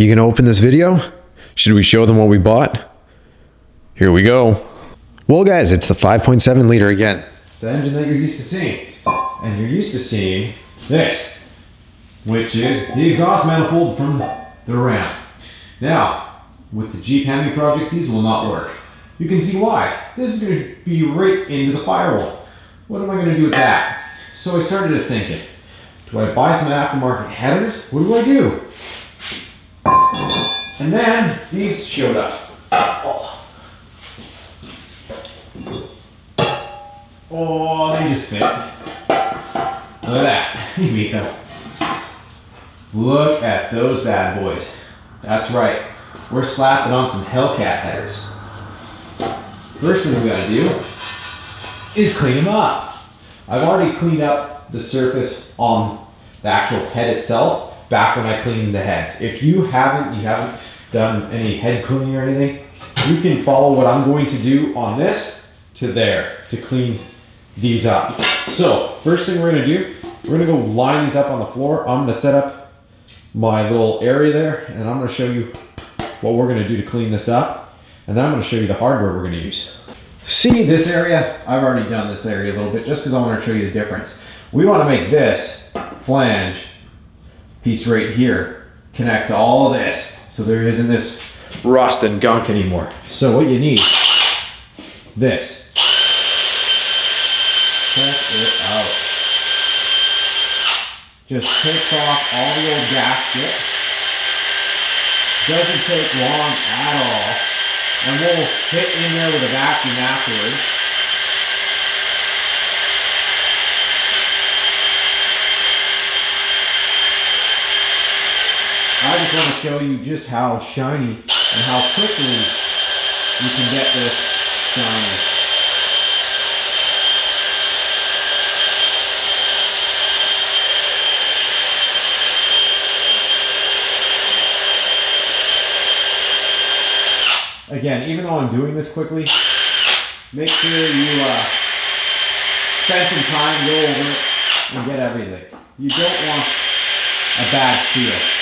You gonna open this video? Should we show them what we bought? Here we go. Well guys, it's the 5.7 liter again. The engine that you're used to seeing. And you're used to seeing this, which is the exhaust manifold from the Ram. Now, with the Jeep Hemi project, these will not work. You can see why. This is going to be right into the firewall. What am I going to do with that? So I started to thinking, do I buy some aftermarket headers? What do I do? And then these showed up. Oh, they just fit. Look at that. Mika. Look at those bad boys. That's right. We're slapping on some Hellcat headers. First thing we gotta do is clean them up. I've already cleaned up the surface on the actual head itself back when I cleaned the heads. If you haven't done any head cleaning or anything, you can follow what I'm going to do on this to there to clean these up. So first thing we're gonna do, we're gonna go line these up on the floor. I'm gonna set up my little area there and I'm gonna show you what we're gonna do to clean this up. And then I'm gonna show you the hardware we're gonna use. See this area? I've already done this area a little bit just because I want to show you the difference. We want to make this flange piece right here connect to all this so there isn't this rust and gunk anymore. So what you need, this. Check it out. Just takes off all the old gasket. Doesn't take long at all. And we'll hit in there with a vacuum afterwards. I just want to show you just how shiny and how quickly you can get this shiny. Again, even though I'm doing this quickly, make sure you spend some time, go over it, and get everything. You don't want a bad seal.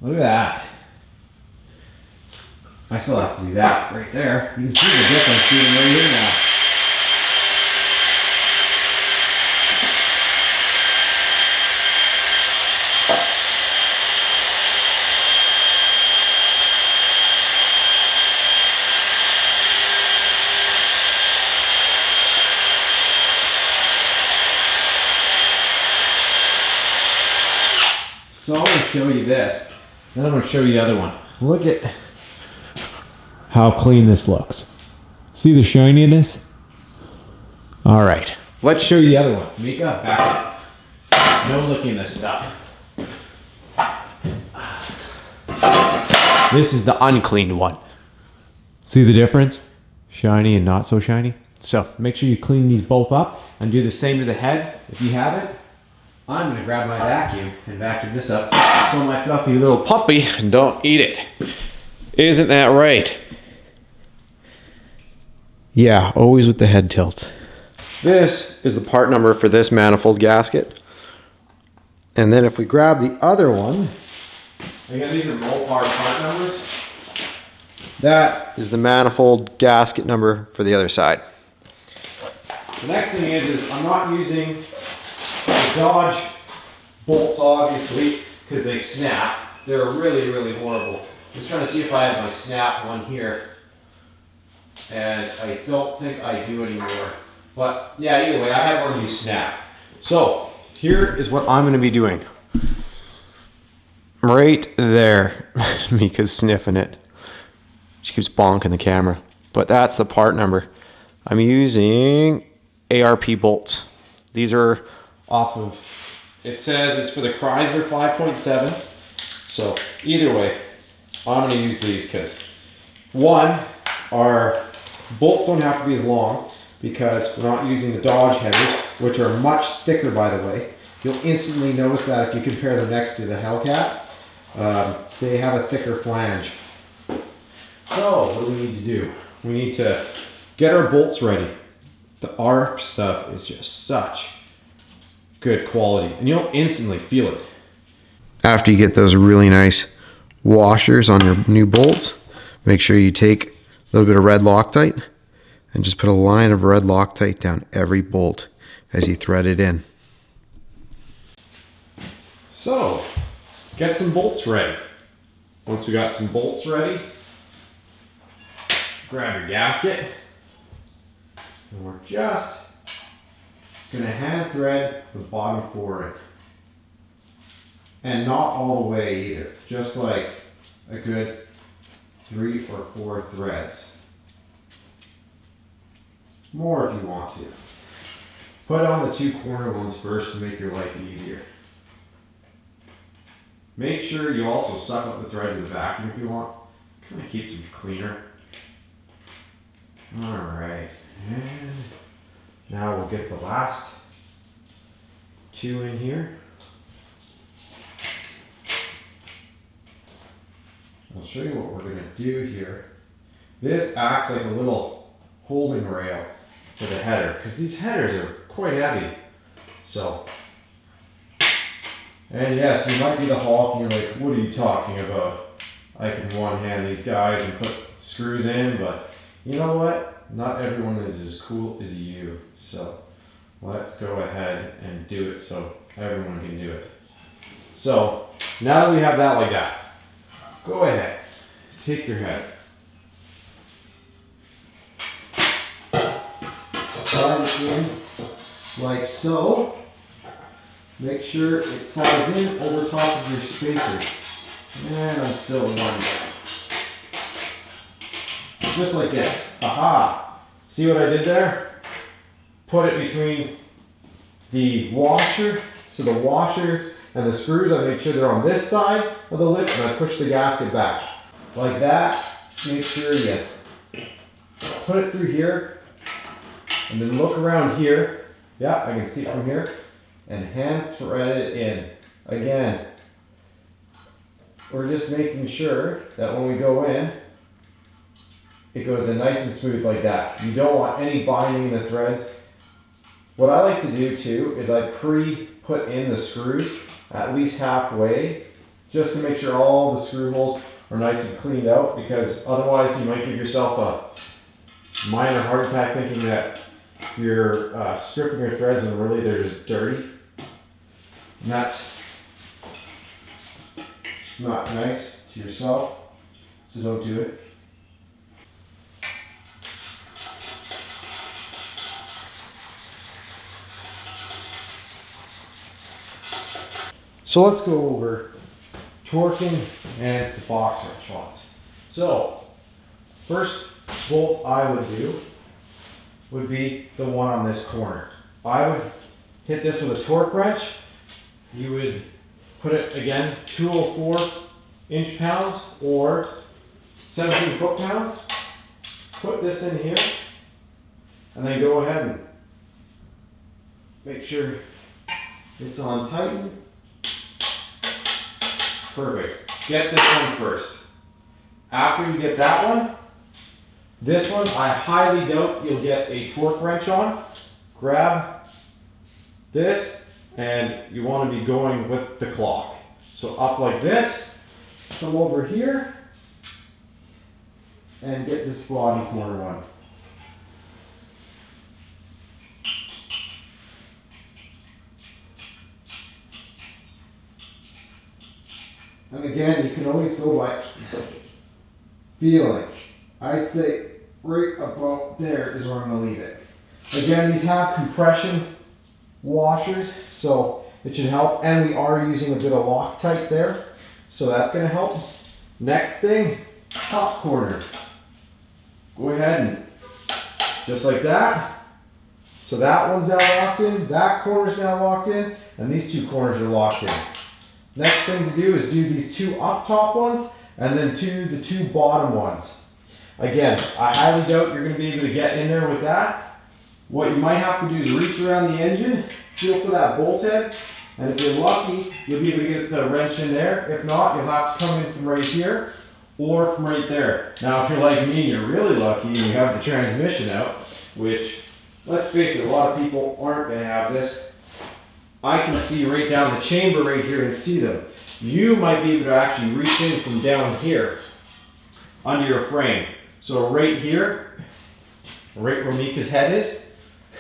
Look at that. I still have to do that right there. You can see the difference even right here now. So I'm going to show you this. Then I'm going to show you the other one. Look at how clean this looks. See the shininess? All right, let's show you the other one. Mika, back up. No licking this stuff. This is the uncleaned one. See the difference? Shiny and not so shiny. So make sure you clean these both up and do the same to the head if you haven't. I'm going to grab my vacuum and vacuum this up so my fluffy little puppy don't eat it. Isn't that right? Yeah, always with the head tilts. This is the part number for this manifold gasket. And then if we grab the other one, again, these are Mopar part numbers. That is the manifold gasket number for the other side. The next thing is I'm not using the Dodge bolts, obviously, because they snap. They're really, really horrible. Just trying to see if I have my snap one here. And I don't think I do anymore. But yeah, either way, I have one of these snap. So here is what I'm going to be doing. Right there. Mika's sniffing it. She keeps bonking the camera. But that's the part number. I'm using ARP bolts. These are off of, it says it's for the Chrysler 5.7. So either way, I'm gonna use these because one, our bolts don't have to be as long because we're not using the Dodge headers, which are much thicker, by the way. You'll instantly notice that if you compare them next to the Hellcat. They have a thicker flange. So what do we need to do? We need to get our bolts ready. The ARP stuff is just such good quality, and you'll instantly feel it. After you get those really nice washers on your new bolts, make sure you take a little bit of red Loctite and just put a line of red Loctite down every bolt as you thread it in. So, get some bolts ready. Once we got some bolts ready, grab your gasket, and we're just gonna hand thread the bottom four in. And not all the way either, just like a good 3 or 4 threads. More if you want to. Put on the 2 corner ones first to make your life easier. Make sure you also suck up the threads in the vacuum if you want. Kind of keeps them cleaner. Alright, and now we'll get the last 2 in here. I'll show you what we're going to do here. This acts like a little holding rail for the header, because these headers are quite heavy. So, and yes, you might be the Hulk and you're like, what are you talking about? I can one-hand these guys and put screws in, but you know what? Not everyone is as cool as you. So let's go ahead and do it so everyone can do it. So now that we have that like that, go ahead, take your head, slide it in like so. Make sure it slides in over top of your spacer. And I'm still one. Just like this. Aha! See what I did there? Put it between the washer. So the washer and the screws, I make sure they're on this side of the lip, and I push the gasket back. Like that. Make sure you put it through here, and then look around here. Yeah, I can see it from here. And hand thread it in. Again, we're just making sure that when we go in, it goes in nice and smooth like that. You don't want any binding in the threads. What I like to do too is I pre-put in the screws at least halfway, just to make sure all the screw holes are nice and cleaned out, because otherwise you might give yourself a minor heart attack thinking that you're stripping your threads and really they're just dirty. And that's not nice to yourself, so don't do it. So let's go over torquing and the box wrench shots. So first bolt I would do would be the one on this corner. I would hit this with a torque wrench. You would put it again 204 inch-pounds or 17 foot-pounds. Put this in here and then go ahead and make sure it's on tight. Perfect. Get this one first. After you get that one, this one I highly doubt you'll get a torque wrench on. Grab this, and you want to be going with the clock. So up like this, come over here, and get this bottom corner one. And again, you can always go by feeling. I'd say right about there is where I'm going to leave it. Again, these have compression washers, so it should help, and we are using a bit of Loctite there, so that's going to help. Next thing, top corner. Go ahead and just like that, So that one's now locked in, that corner's now locked in, and these two corners are locked in. Next thing to do is do these two up top ones, and then the two bottom ones. Again, I highly doubt you're gonna be able to get in there with that. What you might have to do is reach around the engine, feel for that bolt head, and if you're lucky, you'll be able to get the wrench in there. If not, you'll have to come in from right here, or from right there. Now, if you're like me and you're really lucky and you have the transmission out, which, let's face it, a lot of people aren't gonna have this. I can see right down the chamber right here and see them. You might be able to actually reach in from down here, under your frame. So right here, right where Mika's head is,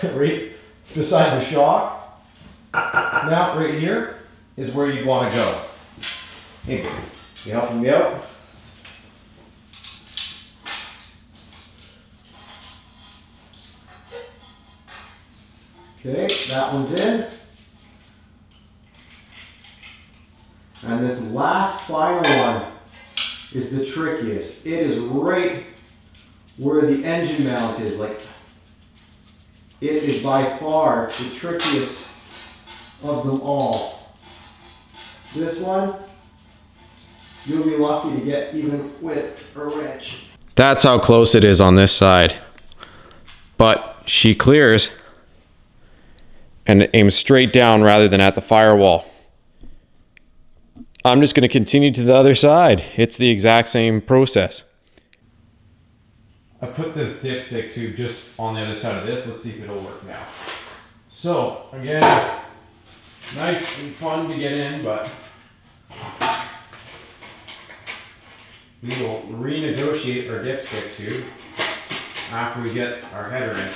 right beside the shock, now right here is where you'd want to go. Hey, you helping me out? Okay, that one's in. And this last final one is the trickiest. It is right where the engine mount is. Like, it is by far the trickiest of them all. This one, you'll be lucky to get even with a wrench. That's how close it is on this side. But she clears and aims straight down rather than at the firewall. I'm just going to continue to the other side. It's the exact same process. I put this dipstick tube just on the other side of this. Let's see if it'll work now. So, again, nice and fun to get in, but we will renegotiate our dipstick tube after we get our header in.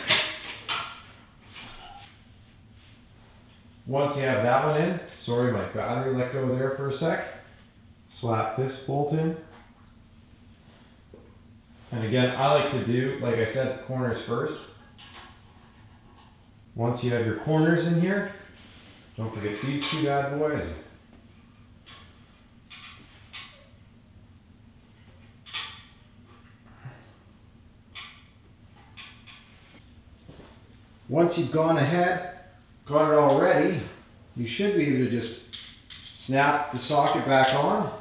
Once you have that one in, sorry, my battery let go there for a sec. Slap this bolt in. And again, I like to do, like I said, the corners first. Once you have your corners in here, don't forget these two bad boys. Once you've gone ahead, got it all ready, you should be able to just snap the socket back on,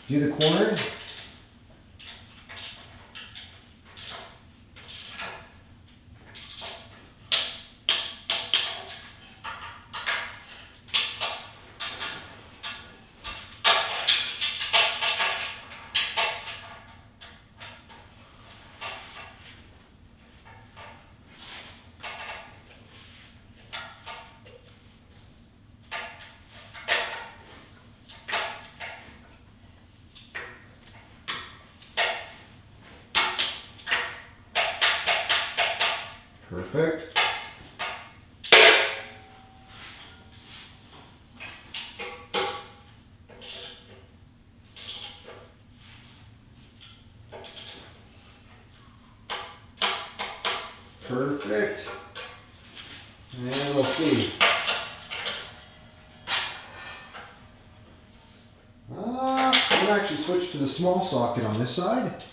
do the corners. Perfect. Perfect. And we'll see. I'm gonna actually switch to the small socket on this side.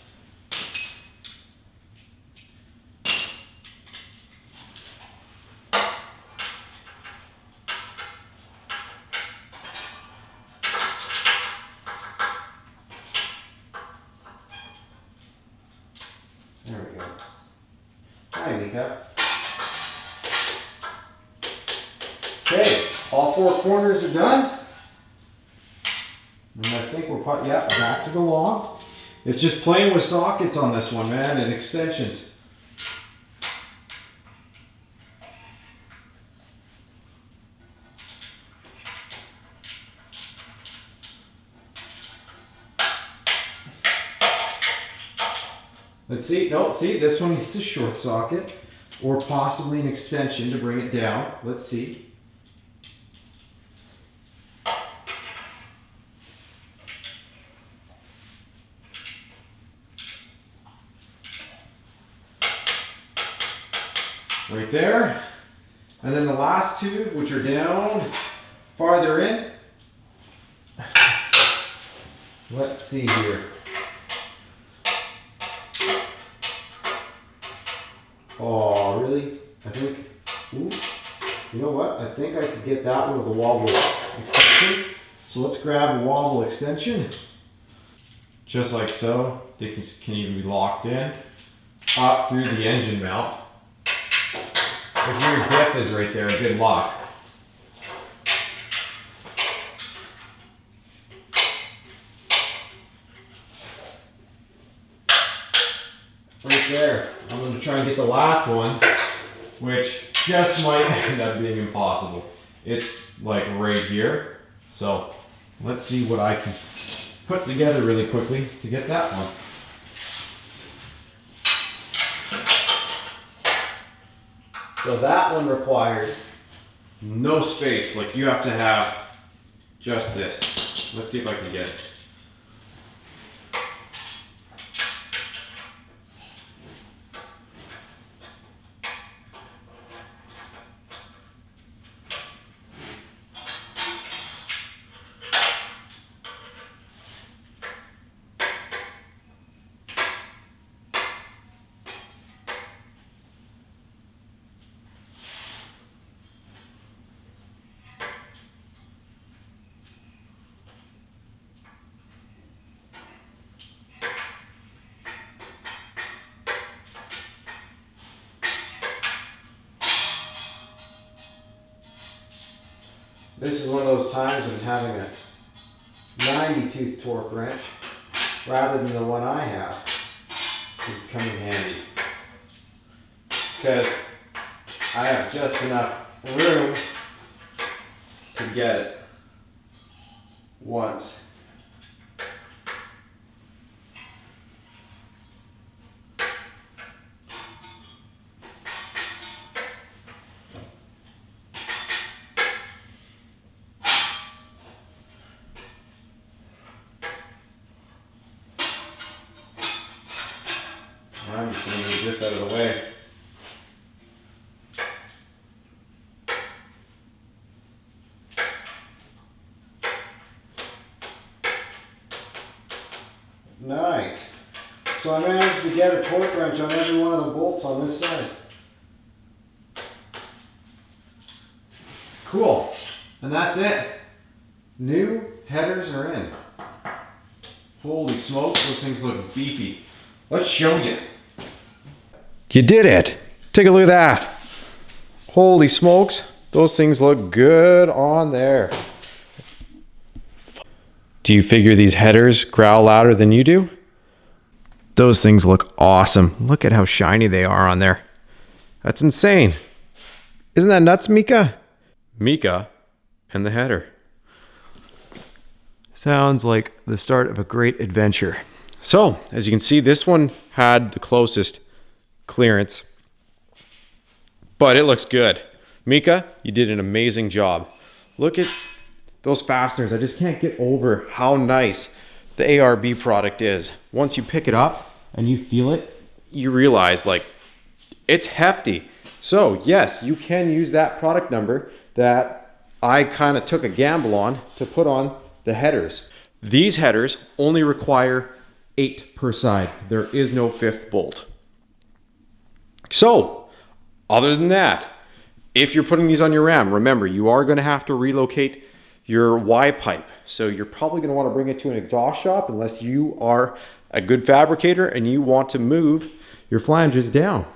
There we go. Hi, Mika. Okay, all four corners are done. And I think we're back to the log. It's just playing with sockets on this one, man, and extensions. Let's see, no, see, this one needs a short socket, or possibly an extension to bring it down. Let's see. Right there. And then the last two, which are down farther in. Let's see here. Oh, really? I think, ooh, you know what? I think I could get that one with a wobble extension. So let's grab a wobble extension. Just like so. They can even be locked in up through the engine mount. If your diff is right there, a good lock. Right there. I'm going to try and get the last one, which just might end up being impossible. It's like right here. So let's see what I can put together really quickly to get that one. So that one requires no space. Like you have to have just this. Let's see if I can get it. This is one of those times when having a 90 tooth torque wrench rather than the one I have would come in handy. Because I have just enough room to get it once. I'm just going to move this out of the way. Nice. So I managed to get a torque wrench on every one of the bolts on this side. Cool. And that's it. New headers are in. Holy smokes, those things look beefy. Let's show you. You did it. Take a look at that. Holy smokes. Those things look good on there. Do you figure these headers growl louder than you do? Those things look awesome. Look at how shiny they are on there. That's insane. Isn't that nuts, Mika? Mika and the header. Sounds like the start of a great adventure. So, as you can see, this one had the closest clearance, but it looks good. Mika, you did an amazing job. Look at those fasteners. I just can't get over how nice the ARB product is. Once you pick it up and you feel it, you realize like it's hefty. So yes, you can use that product number that I kind of took a gamble on to put on the headers. These headers only require 8 per side. There is no 5th bolt. So, other than that, if you're putting these on your ram, remember you are going to have to relocate your Y pipe. So you're probably going to want to bring it to an exhaust shop unless you are a good fabricator and you want to move your flanges down.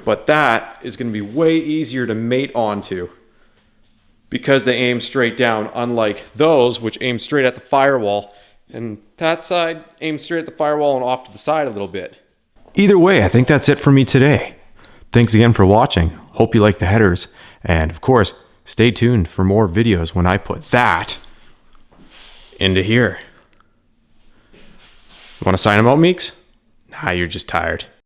But that is going to be way easier to mate onto because they aim straight down, unlike those which aim straight at the firewall. And that side aims straight at the firewall and off to the side a little bit. Either way, I think that's it for me today. Thanks again for watching. Hope you like the headers. And of course, stay tuned for more videos when I put that into here. You want to sign them out, Meeks? Nah, you're just tired.